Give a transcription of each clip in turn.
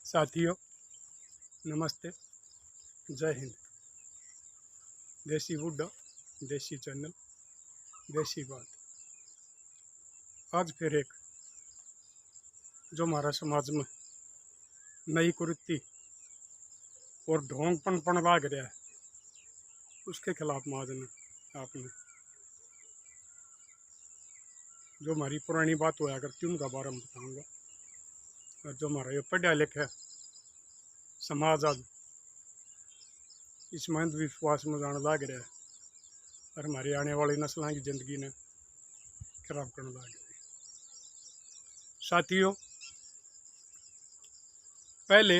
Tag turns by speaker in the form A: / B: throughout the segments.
A: साथियों नमस्ते, जय हिंद। देसी बुड्ढा, देसी चैनल, देसी बात। आज फिर एक जो हमारा समाज में नई कुरीति और ढोंगपन लाग रहा है उसके खिलाफ माजना आपने जो हमारी पुरानी बात होया करती उनका बारे में बताऊंगा। और जो हमारा ये पढ़ा लिखा समाज आज इस अंधविश्वास में जाने लग रहा है और हमारी आने वाली नस्लों की जिंदगी ने खराब करने लग रही है। साथियों, पहले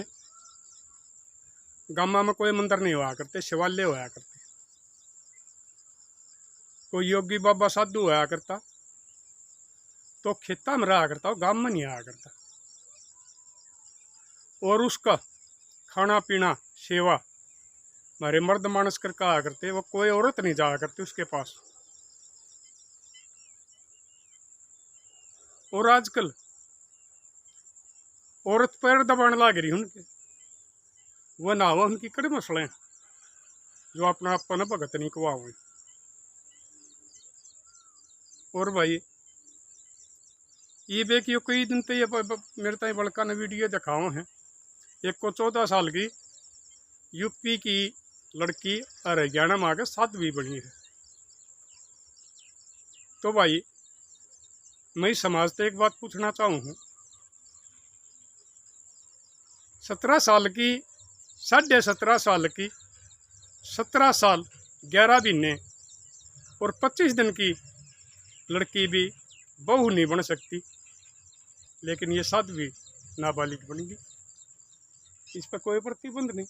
A: गाँव में कोई मंदिर नहीं हुआ करते, शिवालय हुआ करते। कोई योगी बाबा साधु हुआ करता तो खेता में रहा करता, गाँव में नहीं आया करता। और उसका खाना पीना सेवा हमारे मर्द मानस कर कहा करते, वो कोई औरत नहीं जाया करती उसके पास। और आजकल औरत पैर दबाने लग रही उनके, वो ना हो उनकी कड़े मसले हैं जो अपना अपन भगत नहीं कुआ हुए। और भाई ये देखियो कई दिन तो ये मेरे ताई बड़का ने वीडियो दिखाओ हैं। एक को 14 साल की यूपी की लड़की और हरियाणा में आके साध्वी बनी है। तो भाई मैं समाज से एक बात पूछना चाहूँ, 17 साल की, 17.5 साल की, 17 साल 11 महीने और 25 दिन की लड़की भी बहू नहीं बन सकती, लेकिन ये साध्वी नाबालिग बनेगी। इस पर कोई प्रतिबंध नहीं।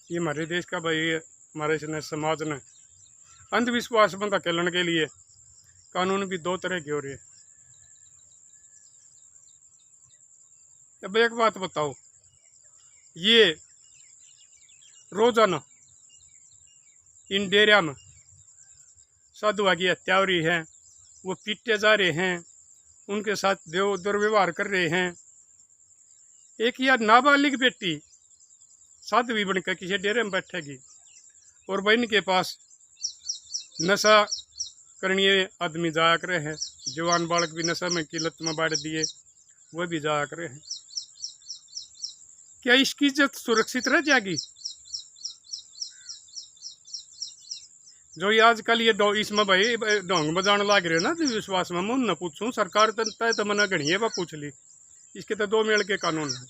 A: ये हमारे देश का भाई, हमारे समाज ने अंधविश्वास में धकेलने के लिए कानून भी दो तरह के हो रहे हैं। अब एक बात बताओ, ये रोजाना इन डेरिया में साधुआ की हत्या हो रही है, वो पीटे जा रहे हैं, उनके साथ दुर्व्यवहार कर रहे हैं। एक या नाबालिग बेटी साध्वी बनकर किसी डेरे में बैठेगी और बहन के पास नशा करनी आदमी जाया करे हैं। जवान बालक भी नशा में की लत में बांट दिए, वह भी जाया करे हैं। क्या इसकी इज्जत सुरक्षित रह जाएगी? जो ये आजकल ये इसमें भाई ढोंग बजाने लग रहे हो ना विश्वास में, मुन न पूछूं सरकार तय तो मना गणी है वह पूछ ली। इसके तो दो मेल के कानून है।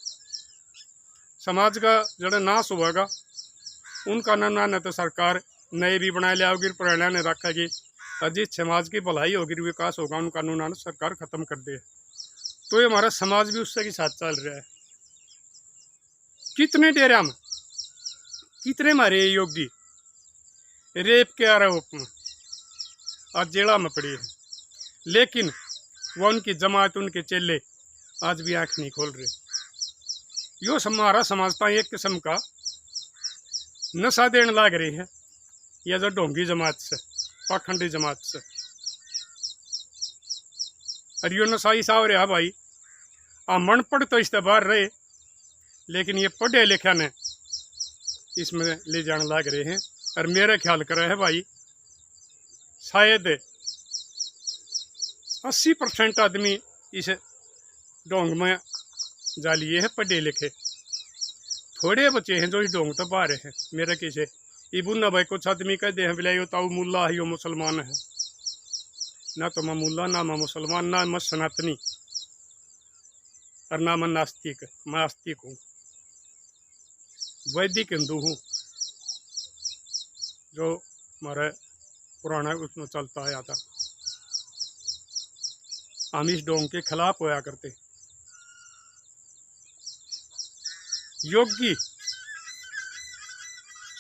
A: समाज का जड़ा नाश होगा उनका न तो सरकार नए भी बनाए लिया होगी, पुराना ने रखेगी। जिस समाज की भलाई होगी, विकास होगा, उन कानून सरकार खत्म कर दे। तो ये हमारा समाज भी उससे के साथ चल रहा है। कितने डेरा में कितने हमारे योगी रेप के आरोप में आज जेला में पड़ी है, लेकिन वह उनकी जमात, उनके चेले आज भी आंख नहीं खोल रहे। यो हमारा समझता है एक किस्म का नशा देने लग रही है, या जो ढोंगी जमात से, पाखंडी जमात से। और यो नशा ऐसा हो रहा भाई, मन पढ़ तो इससे बाहर रहे, लेकिन ये पढ़े लिखे ने इसमें ले जाने लग रहे हैं। और मेरे ख्याल कर रहे हैं भाई, शायद 80% आदमी इस ढोंग में जा लिए हैं पढ़े लिखे। थोड़े बच्चे हैं जो इस ढोंग तो पा रहे हैं। मेरे किसे इबुन्ना भाई कुछ आदमी कहते हैं बिलाई ताऊ मुल्ला है, यो मुसलमान है। ना तो मैं मुल्ला, ना मैं मुसलमान, ना मैं सनातनी और ना मैं नास्तिक। मैं आस्तिक हूँ, वैदिक हिंदू हूँ, जो हमारे पुराना उसमें चलता आया था। हम इस ढोंग के खिलाफ होया करते। योगी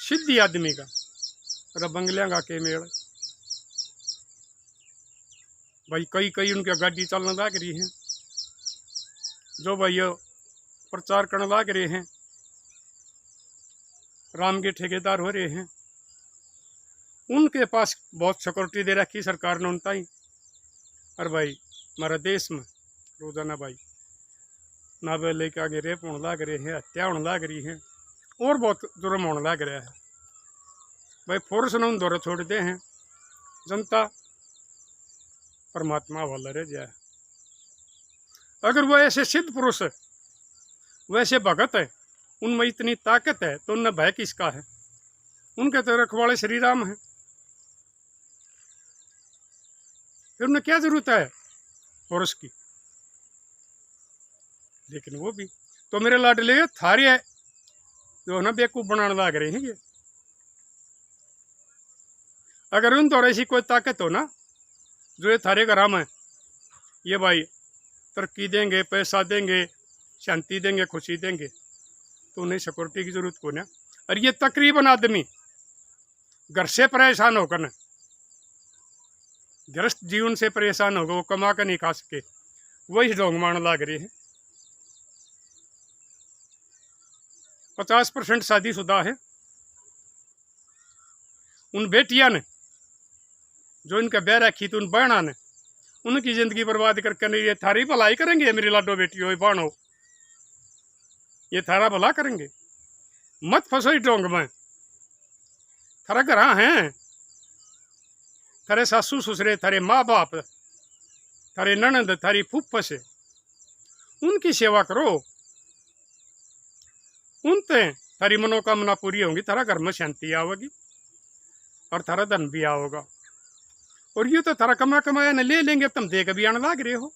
A: सिद्धि आदमी का और बंगलियां का के मेड़ भाई, कई उनके गाड़ी चलने लग रही है, जो भाई प्रचार करने लग रहे हैं, राम के ठेकेदार हो रहे हैं। उनके पास बहुत सिक्योरिटी दे रखी सरकार ने उनता ही। और भाई हमारे देश में रोजाना भाई नावे लेके आगे रेप होने लग रहे हैं, हत्या होने लग रही है, और बहुत जुर्म होने लग रहा है भाई। फोर्स ने उन दौरे छोड़ते हैं, जनता परमात्मा वाला रह जाए। अगर वो ऐसे सिद्ध पुरुष है, वैसे भगत है, उनमें इतनी ताकत है, तो उनने भय किसका है? उनके तो रखवाले श्री राम है, फिर उन्हें क्या जरूरत है फोर्स की? लेकिन वो भी तो मेरे लाडले थारे है जो ना बेवकूफ बनाने लग रहे हैं ये। अगर उन तो ऐसी कोई ताकत हो ना जो ये थारे घर में ये भाई तरक्की देंगे, पैसा देंगे, शांति देंगे, खुशी देंगे, तो उन्हें सिक्योरिटी की जरूरत को ना। और ये तकरीबन आदमी घर से परेशान होकर, गृहस्थ जीवन से परेशान होकर, वो कमा कर नहीं खा सके, वही ढोंग मारने लग रहे हैं। 50% शादीशुदा है। उन बेटिया ने जो इनका ब्याह रखी थी, उन बहना ने उनकी जिंदगी बर्बाद करके नहीं, ये थारी भलाई करेंगे मेरी लाडो बेटियों बहनों, ये थारा भला करेंगे। मत फंसो इस ढोंग में। थारा घर हैं, थारे सासू ससुरे, थारे माँ बाप, थारे ननद, थारी फूफस, उनकी सेवा करो, उनते थारी मनोकामना पूरी होंगी, थारा घर में शांति आओगी और थारा धन भी आओगा। और ये तो थारा कमा कमाया न ले लेंगे, तुम दे के भी आने लग रहे हो।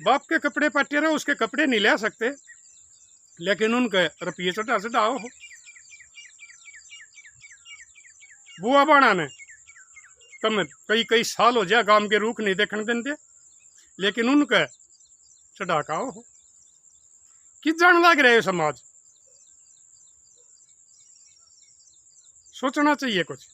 A: बाप के कपड़े पट्टे रहो, उसके कपड़े नहीं ले सकते, लेकिन उनके रुपये चढ़ा चढ़ाओ हो। बुआ बाणा ने तुम कई कई साल हो जाए गांव के रूख नहीं देखने देंगे, लेकिन उनके चढ़ाकाओ हो। किस जान लग रहे हो समाज? सोचना चाहिए कुछ।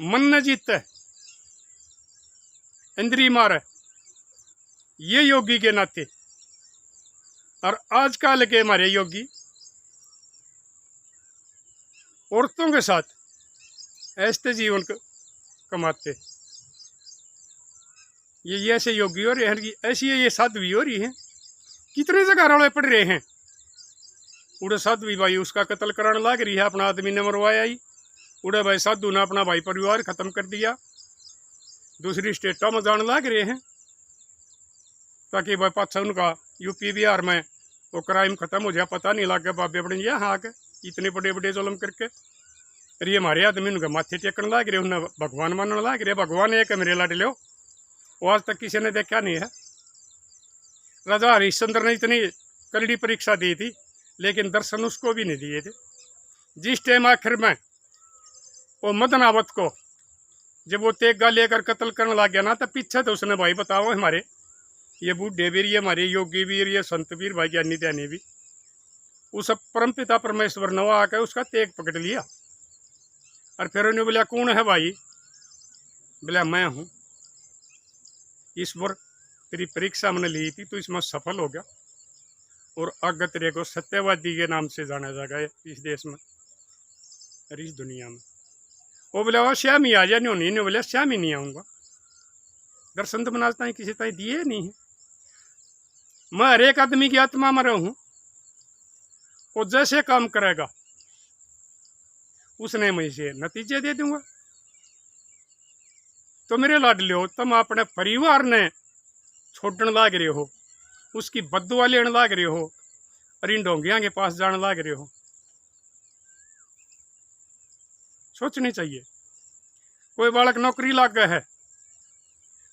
A: मन न जीतते, इंद्री मारे, ये योगी के नाते। और आजकल के हमारे योगी औरतों के साथ ऐसे जीवन कमाते, ये ऐसे योगी हो रहे हैं, ऐसी ये साध्वी हो रही है। कितने जगह रौले पड़ रहे हैं, उड़े साध्वी भाई उसका कत्ल कराने लग रही है, अपना आदमी ने मरवाया ही। उड़े भाई साधु ने अपना भाई परिवार खत्म कर दिया, दूसरी स्टेटों में जाने लग रहे हैं, ताकि भाई पाछा उनका यूपी बिहार में वो क्राइम खत्म हो जाए, पता नहीं लग गया बाबे बड़े यहाँ आके इतने बड़े बड़े जुल्म करके। अरे हमारे आदमी उनके माथे टेकने लग रहे, उन्हें भगवान मानने लग रहे। भगवान एक है मेरे लाड लो, वो आज तक किसी ने देखा नहीं है। राजा हरिश्चंद्र ने इतनी कड़ी परीक्षा दी थी, लेकिन दर्शन उसको भी नहीं दिए थे। जिस टाइम आखिर में वो मदनावत को जब वो तेगा लेकर कत्ल करने लग गया ना, तो पीछे तो उसने भाई बताओ हमारे ये बूढ़े वीर, ये हमारे योगी वीर, ये संत वीर भाई ज्ञानी ध्यानी भी, उस परमपिता परमेश्वर ने आकर उसका तेग पकड़ लिया। और फिर उन्हें बोला कौन है भाई? बोला मैं हूँ। ईश्वर तेरी परीक्षा मैंने ली थी, तो इसमें सफल हो गया, और आगे तेरे को सत्यवादी के नाम से जाना जाएगा इस देश में और इस दुनिया में। वो बोला वो श्याम ही आ जाए, नहीं बोला श्याम ही नहीं आऊँगा। दर्शन तो मनाजता ही किसी तरह दिए नहीं है। मैं हर एक आदमी की आत्मा में रहूँ, वो जैसे काम करेगा उसने मैं से नतीजे दे दूंगा। तो मेरे लाडले हो, तुम अपने परिवार ने छोड़ने लाग रहे हो, उसकी बद्दुआ लेने लाग रहे हो, और इन ढोंगिया के पास जाने लाग रहे हो। सोचनी चाहिए। कोई बालक नौकरी लाग गया है,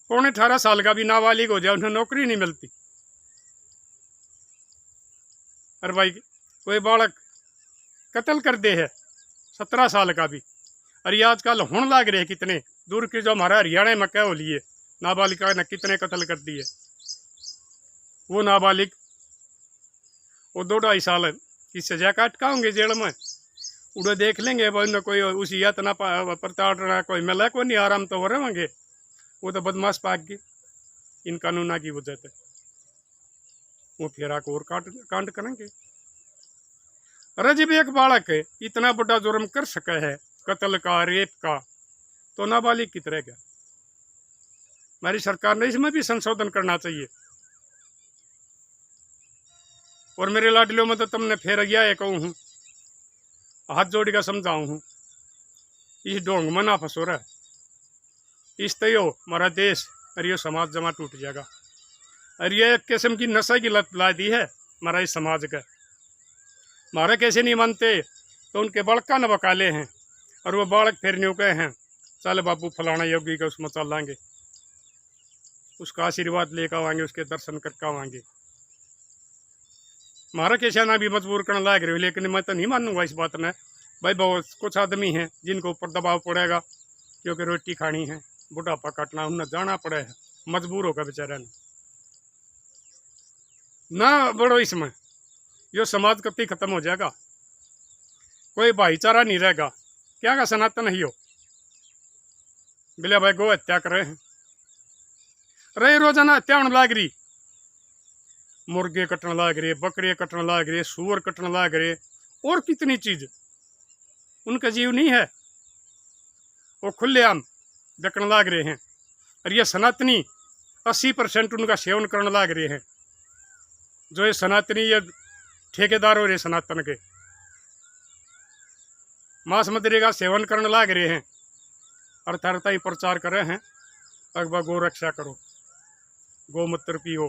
A: 18 साल का भी नाबालिग हो जाए, उन्हें नौकरी नहीं मिलती। और भाई कोई बालक कत्ल कर दे है 17 साल का भी, और ये आजकल होने लाग रहे कितने दूर की, जो हमारा हरियाणा में क्या हो लिए नाबालिका ने कितने कत्ल कर दिए। वो नाबालिग वो 2-2.5 साल की सजा काट का होंगे जेल में, उड़े देख लेंगे भाई कोई उसी यातना प्रताड़ना कोई मिला कोई नहीं, आराम तो हो रहे होंगे। वो तो बदमाश पाक गए इन कानूना की वजह से, वो फिर और कांड करेंगे। अरे जब एक बालक इतना बड़ा जुर्म कर सका है, कत्ल का, रेप का, तो नाबालिग की तरह क्या? हमारी सरकार ने इसमें भी संशोधन करना चाहिए। और मेरे लाडलियों में तो तुमने फिर यह कहूँ हूँ, हाथ जोड़ कर समझाऊँ हूँ, इस ढोंग में ना फंसो रहा, इस तय हमारा देश और ये समाज जमा टूट जाएगा। और ये एक किस्म की नशा की लत ला दी है हमारा इस समाज का। हमारे कैसे नहीं मानते तो उनके बड़का न बकाले हैं, और वो बालक फिर न्यू कहे हैं चल बाबू फलाना योगी का उसमें चल लाएंगे, उसका आशीर्वाद लेकर आवाएंगे, उसके दर्शन करके आवाएंगे। हमारा कैसे ना भी मजबूर करने लायक रहे, लेकिन मैं तो नहीं मानूंगा इस बात में। भाई बहुत कुछ आदमी हैं जिनको ऊपर दबाव पड़ेगा, क्योंकि रोटी खानी है, बुढ़ापा काटना, उन्हें जाना पड़े है, मजबूर होकर बेचारा ना बड़ो इसमें, यो समाज कभी खत्म हो जाएगा, कोई भाईचारा नहीं रहेगा। क्या का सनातन ही हो बिले भाई गो हत्या कर रहे हैं, रही रोजाना हत्या होने लाग रही, मुर्गे कटने लाग रहे, बकरे कटने लाग रहे, सूअर कटने लाग रहे, और कितनी चीज उनका जीव नहीं है, वो खुलेआम बिकने लाग रहे हैं। और ये सनातनी 80% उनका सेवन करने लाग रहे हैं, जो ये सनातनी ये ठेकेदार हो रहे सनातन के, मांस मदिरे का सेवन करने लाग रहे हैं, और तरता ही प्रचार कर रहे हैं अकबर गौ रक्षा करो, गोमूत्र पियो,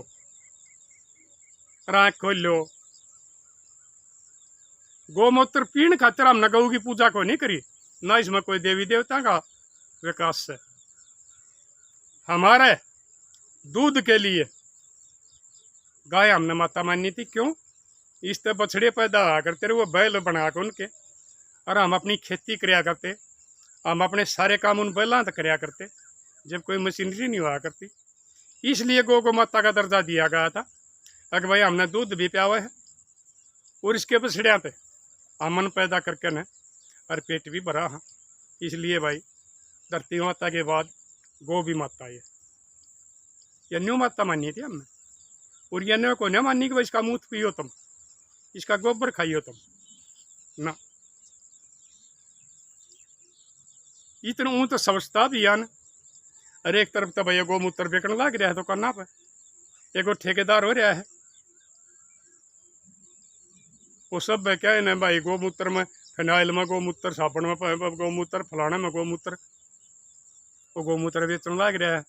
A: आँख खोल लो। गोमूत्र पीण खातिर हमने गऊ की पूजा को नहीं करी, ना इसमें कोई देवी देवता का विकास है। हमारे दूध के लिए गाय हमने माता मानी थी, क्यों? इस तरह बछड़े पैदा करते रहे, वो बैल बना के उनके, और हम अपनी खेती कराया करते, हम अपने सारे काम उन बैलों तक कराया करते, जब कोई मशीनरी नहीं हुआ करती। इसलिए गौ को माता का दर्जा दिया गया था, अगर भाई हमने दूध भी पिया हुआ है, और इसके बछड़िया पे अमन पैदा करके न, और पेट भी भरा। हाँ, इसलिए भाई धरती माता के बाद गौ भी माता है, या न्यू माता मानी थी हमने, और ये न्यू को न मानी कि भाई इसका मूत्र पियो तुम, इसका गोबर खाइयो तुम ना। इतना ऊँ तो समझता भी है न। अरे एक तरफ तो भैया गोमूत्र बेचने लग रहा है, तो करना पे एगो ठेकेदार हो रहा है, वो सब क्या है ना भाई, गोमूत्र में फिनाइल में गोमूत्र, साबुन में गोमूत्र, फलाने में गोमूत्र, वो गोमूत्र बेचने लग रहा है,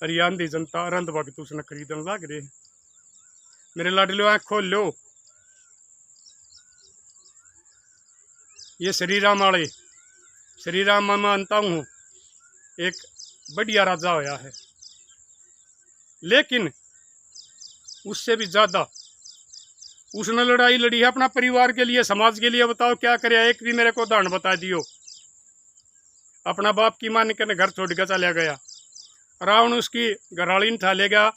A: और ये आंधी जनता रंध भक्त उसने खरीदने लग रहे हैं। मेरे लाडलो आँख खोल लो, ये श्री राम वाले, श्री राम मैं मानता हूँ एक बढ़िया राजा होया है, लेकिन उससे भी ज्यादा उसने लड़ाई लड़ी है अपना परिवार के लिए, समाज के लिए। बताओ क्या करे, एक भी मेरे को उदाहरण बता दियो। अपना बाप की मान के घर छोड़ के चला गया, रावण उसकी घराली ने ठा ले गया,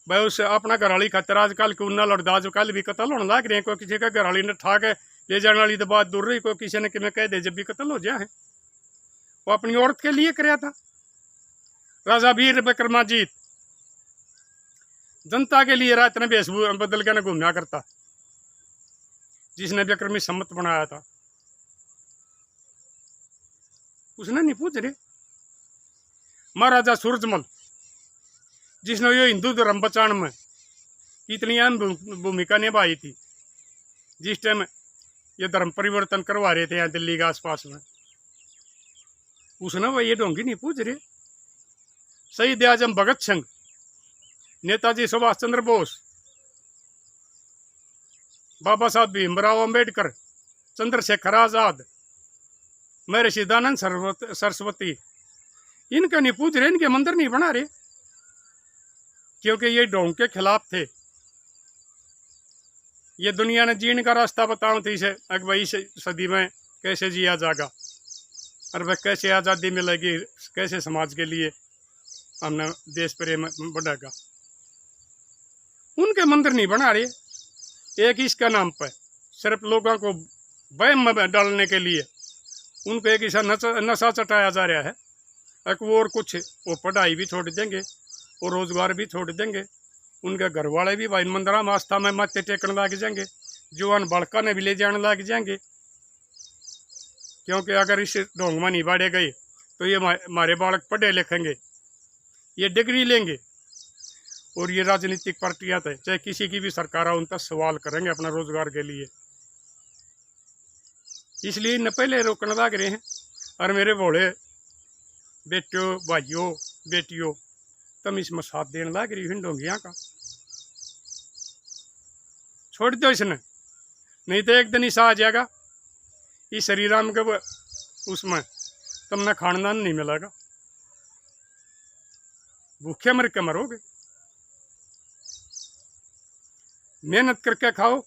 A: भाई उस अपना घराली खातर आजकल क्यों ना लड़दा, आजकल भी कत्ल होने लग रहे हैं, कोई किसी का घराली ने ठा के ले जाने वाली तो बात दूर रही, कोई किसी ने कि कह दे जब भी कत्ल हो जाए। वो अपनी औरत के लिए कराया था। राजा वीर विक्रमाजीत जनता के लिए रात ने भेष बदल के न घूमना करता, जिसने विक्रमी सम्मत बनाया था, उसने नहीं पूछ रहे। महाराजा सूरजमल, जिसने ये हिंदू धर्म बचाने में इतनी अहम भूमिका निभाई थी, जिस टाइम ये धर्म परिवर्तन करवा रहे थे यहाँ दिल्ली के आसपास में, उसने वह ये ढोंगी नहीं पूछ रहे। शहीद आजम भगत सिंह, नेताजी सुभाष चंद्र बोस, बाबा साहब भीमराव अंबेडकर, चंद्रशेखर आजाद, महर्षि दयानंद सरस्वती, इनका नहीं पूछ रहे, इनके मंदिर नहीं बना रहे, क्योंकि ये ढोंग के खिलाफ थे। ये दुनिया ने जीने का रास्ता बताओ थी इसे, अगर भाई इस सदी में कैसे जिया जाएगा, और वह कैसे आज़ादी मिलेगी, कैसे समाज के लिए हमने देश प्रेम बढ़ेगा। उनके मंदिर नहीं बना रहे, एक इसका नाम पर सिर्फ लोगों को वहम में डालने के लिए उनको एक ऐसा नशा चटाया जा रहा है, वो और कुछ वो पढ़ाई भी छोड़ देंगे और रोजगार भी छोड़ देंगे, उनके घर वाले भी भाई मंदिर में आस्था में माथे टेकने लग जाएंगे, जवान बालका ने भी ले जाने लग जाएंगे, क्योंकि अगर इस ढोंग में नहीं बाढ़े गए तो ये हमारे बालक पढ़े लिखेंगे, ये डिग्री लेंगे, और ये राजनीतिक पार्टियां थे चाहे किसी की भी सरकार हो, उन तक सवाल करेंगे अपना रोजगार के लिए। इसलिए न पहले रोकने लग रहे हैं। और मेरे भोले बेटियों, भाइयों, बेटियों, तुम इसमें साथ देने लग रही इन ढोंगियां का, छोड़ दो इसने, नहीं तो एक दिन ऐसा आ जाएगा इस श्रीराम के उसमें तुमने खानदान नहीं मिलेगा, भूखे मर के मरोगे। मेहनत करके खाओ,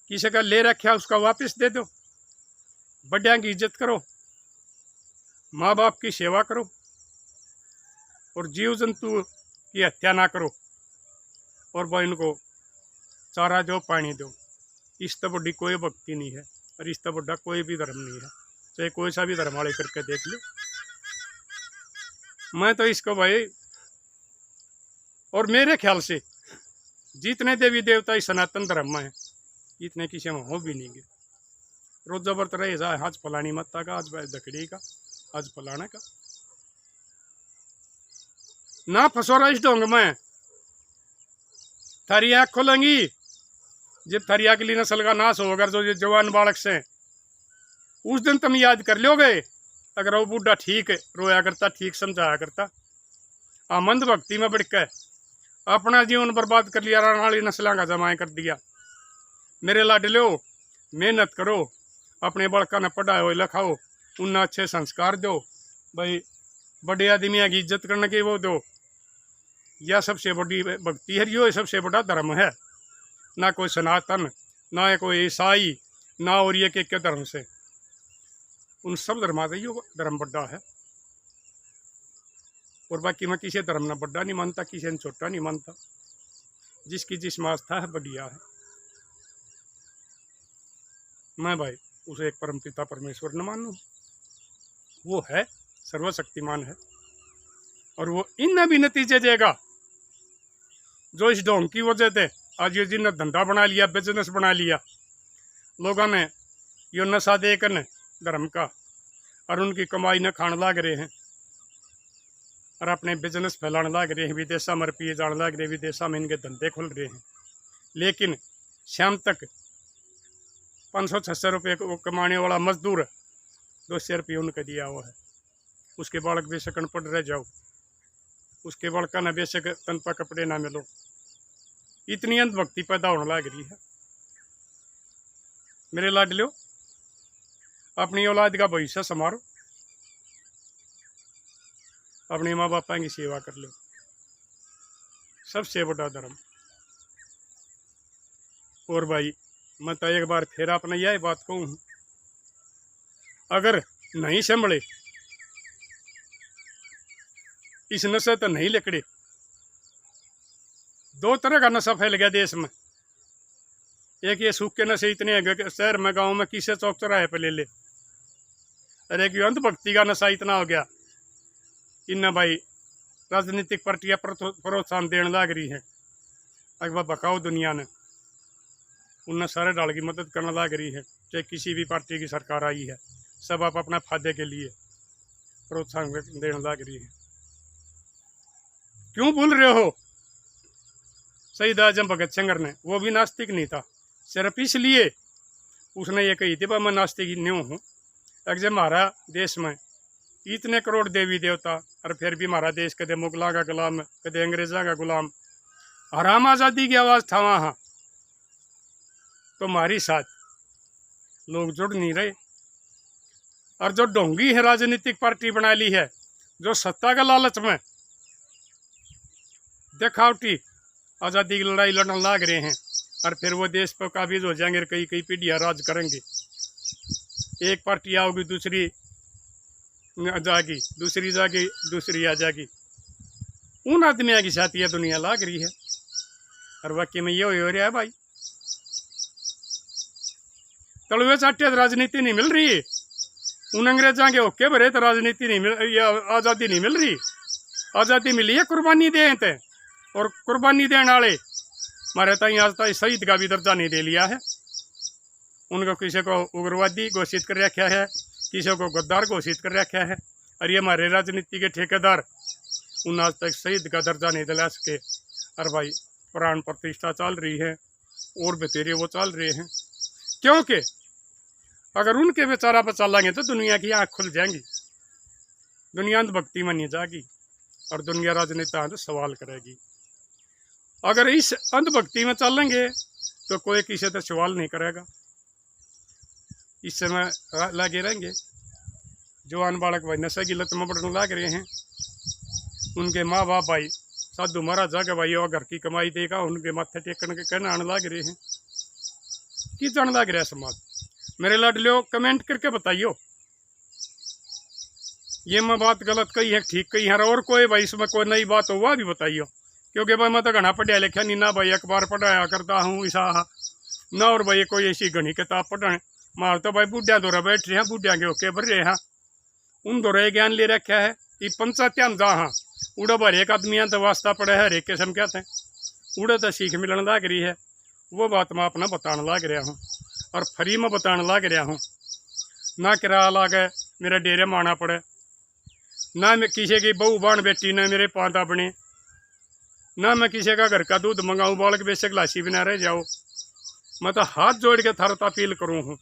A: किसी का ले रखा उसका वापस दे दो, बड़िया की इज्जत करो, माँ बाप की सेवा करो, और जीव जंतु की हत्या ना करो, और वह इनको चारा दो, पानी दो। इस तो बड़ी कोई भक्ति नहीं है, और इस तो बड़ा कोई भी धर्म नहीं है, चाहे कोई सा भी धर्म वाले करके देख लो। मैं तो इसको भाई, और मेरे ख्याल से जितने देवी देवता इस सनातन धर्म में है इतने किसी में हो भी नहीं गए। रोज जबरत रहे जाए, आज फलानी माता का, आज दकड़ी का, आज फलाने का, ना फंसोरा इस ढोंग में। थारी आँख खोलेंगी जब थारी अगली नस्ल का नाश होगा, जो जवान बालक से उस दिन तुम याद कर लोगे। अगर वो बूढ़ा ठीक रोया करता, ठीक समझाया करता, आमंद भक्ति में बढ़ के अपना जीवन बर्बाद कर लिया, आने वाली नस्लों का जमाए कर दिया। मेरे लाडलो, मेहनत करो, अपने बड़का ने पढ़ाओ लिखाओ, उन्हें अच्छे संस्कार दो भाई, बड़े आदमियों की इज्जत करने की वो दो। यह सबसे बड़ी भक्ति है, यो सबसे बड़ा धर्म है। ना कोई सनातन, ना कोई ईसाई, ना और ये के धर्म से, उन सब धर्मा से यो धर्म बड़ा है। और बाकी मैं किसी धर्म ना बड़ा नहीं मानता, किसी ने छोटा नहीं मानता, जिसकी जिसमें आस्था है बढ़िया है। मैं भाई उसे एक परम पिता परमेश्वर न मानूं, वो है सर्वशक्तिमान है, और वो इन भी नतीजे देगा जो इस ढोंग की वजह से आज ये जिन्हें धंधा बना लिया, बिजनेस बना लिया, लोगों ने यो नशा देकर धर्म का, और उनकी कमाई न खाने लग रहे हैं, और अपने बिजनेस फैलाने लग रहे हैं, विदेशा में रुपये जाने लग रहे, विदेशा में इनके धंधे खुल रहे हैं। लेकिन शाम तक 500-600 रुपये को कमाने वाला मजदूर 200 रुपये उनके दिया हुआ है। उसके बालक बेशक अनपढ़ रह जाओ, उसके बालका न बेशक तन पर कपड़े ना मिलो, इतनी अंधभक्ति पैदा होने लग रही है। मेरे लाडलो, अपनी औलाद का भविष्य संवारो, अपने माँ बापा की सेवा कर लो, सबसे बड़ा धर्म। और भाई मैं तो एक बार फिर अपने यह बात कहूँ, अगर नहीं संभले इस नशे तो नहीं लिकड़े। दो तरह का नशा फैल गया देश में, एक ये सूखे नशे इतने हैं कि शहर में गांव में किसे चौक चौराहे पे ले ले, और एक अंधभक्ति का नशा इतना हो गया, इन भाई राजनीतिक पार्टियां प्रोत्साहन देने लग रही हैं। अगर बकाओ दुनिया ने उन्हें सारे डाल की मदद करने लग रही है, चाहे किसी भी पार्टी की सरकार आई है, सब आप अपना फायदे के लिए प्रोत्साहन देने लग रही है। क्यों भूल रहे हो शहीद आजम भगत सिंह ने, वो भी नास्तिक नहीं था, सिर्फ इसलिए उसने ये कही थी भाई मैं नास्तिक नहीं हूँ। अगर हमारा देश में इतने करोड़ देवी देवता, और फिर भी हमारा देश कदे मुगलों का गुलाम, कदे अंग्रेज़ों का गुलाम, हराम आज़ादी की आवाज़ था वहाँ, तो हमारी साथ लोग जुड़ नहीं रहे। और जो ढोंगी है राजनीतिक पार्टी बना ली है, जो सत्ता का लालच में दिखावटी आज़ादी की लड़ाई लड़ने लग रहे हैं, और फिर वो देश पर काबिज हो जाएंगे, कई कई पीढ़ियाँ राज करेंगे। एक पार्टी आओगी, दूसरी जागी, दूसरी जागी, दूसरी आ जागी, उन आदमियों की साथ यह दुनिया लाग रही है। और वाकई में ये हो रहा है भाई, तलवे चाटे राजनीति नहीं मिल रही, उन अंग्रेजों के होके भरे तो राजनीति नहीं मिल, या आज़ादी नहीं मिल रही। आज़ादी मिली है कुर्बानी दे थे, और कुर्बानी देने वाले हमारे ताई आज तक शहीद का भी दर्जा नहीं दे लिया है। उनको किसी को उग्रवादी घोषित कर रखा है, किसी को गद्दार घोषित कर रखा है, और ये हमारे राजनीति के ठेकेदार उन आज तक शहीद का दर्जा नहीं दिला सके। और भाई प्राण प्रतिष्ठा चल रही है और बतेरे वो चल रहे हैं, क्योंकि अगर उनके बेचारा पर चलेंगे तो दुनिया की आँख खुल जाएंगी, दुनिया अंधभक्ति में नहीं जाएगी और दुनिया राजनेता तो सवाल करेगी। अगर इस अंधभक्ति में चलेंगे तो कोई किसी से सवाल नहीं करेगा। इस समय लगे रहेंगे जवान बालक भाई नशे की लत में बढ़ने लग रहे हैं, उनके माँ बाप भाई साधु महाराजा के भाई और घर की कमाई देगा उनके माथे टेकन के कहने आने लग रहे हैं। किस जान लग रहा है समाज? मेरे लाडलियों कमेंट करके बताइयो, ये मैं बात गलत कही है ठीक कही है, और कोई भाई इसमें कोई नई बात हो वह भी बताइयो, क्योंकि भाई मैं तो घना पढ़िया लिखा नहीं ना भाई, अखबार पढ़ाया करता हूँ ऐसा ना, और भाई कोई ऐसी घनी किताब पढ़ा मार तो भाई बूढ़िया दौरा बैठ रहे हैं, बूढ़िया के होके भर रहे हैं, उन दौरे ज्ञान ले रखा है। ये पंचायत जहाँ उड़ा भर एक आदमी तो वास्ता पड़े है हरेक किस्म कहते हैं, उड़े तो सीख मिलने लग रही है। वो बात मैं अपना बताने लग रहा हूँ और फ्री में बताने लग रहा हूँ, ना किराया लागे मेरे डेरे में आना पड़े, ना मैं किसी की बहू बाण बेटी ना मेरे पाता बने, ना मैं किसी का घर का दूध मंगाऊँ बालक बेचे गिलासी बिना रह जाओ। मैं तो हाथ जोड़ के थारता अपील करूँ हूँ,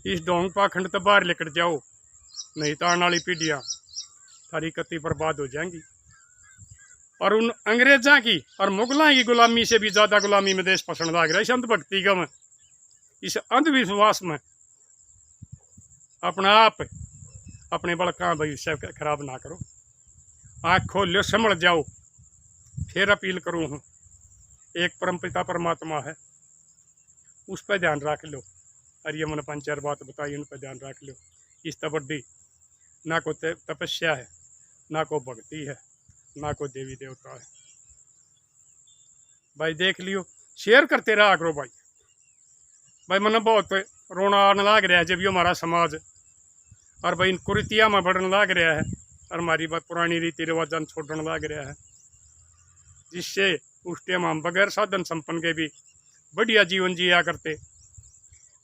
A: इस ढोंग पाखंड तो बाहर लेकर जाओ, नहीं तो आने वाली पीढ़ियाँ सारी कत्ती बर्बाद हो जाएंगी। और उन अंग्रेजा की और मुगलों की गुलामी से भी ज़्यादा गुलामी में देश पसंद लग रहा है। इस अंधभक्ति का में, इस अंधविश्वास में अपना आप अपने बड़का भविष्य खराब ना करो, आँख खोल लो, समझ जाओ। फिर अपील करूँ हूँ, एक परमपिता परमात्मा है, उस पर ध्यान रख लो, और ये मैंने 5-4 बात बताई उन पर ध्यान रख लो। इस तबड्डी ना को तपस्या है, ना को भक्ति है, ना को देवी देवता है। भाई देख लियो, शेयर करते रहा करो भाई। भाई मैंने बहुत रोना आने लग रहा है जब ये हमारा समाज और भाई इन कुरीतियाँ में बढ़ने लग रहा है और हमारी बात पुरानी रीति रिवाजन छोड़ने लग रहा है, जिससे उस टाइम हम बगैर साधन संपन्न के भी बढ़िया जीवन जिया करते।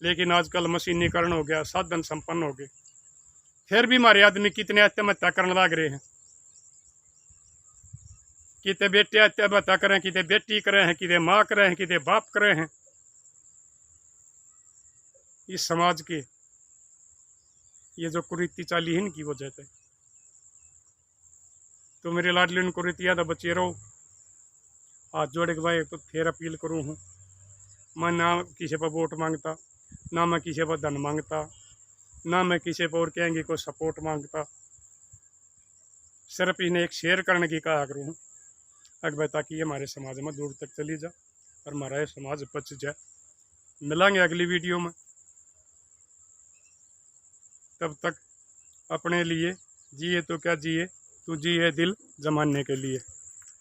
A: लेकिन आजकल मशीनीकरण हो गया, साधन संपन्न हो गए, फिर भी हमारे आदमी कितने आत्महत्या करने लग रहे हैं। कितने बेटे आत्महत्या करें, कितने बेटी करे हैं, कितने माँ करे हैं, कितने बाप करे हैं। इस समाज के ये जो कुरीति चाली है इनकी वजह से। तो मेरे लाडली इन कुरीतियाँ तो बचे रहो। हाथ जोड़े के भाई तो फिर अपील करूँ हूँ, मैं ना किसी पर वोट मांगता, ना मैं किसी पर धन मांगता, ना मैं किसी पर और कहेंगे को सपोर्ट मांगता, सिर्फ इन्हें एक शेयर करने की कहा करूँ अकबर, ताकि ये हमारे समाज में दूर तक चली जाए और हमारा ये समाज बच जाए। मिलेंगे अगली वीडियो में, तब तक अपने लिए जिए तो क्या जिए, तू जिए दिल जमाने के लिए।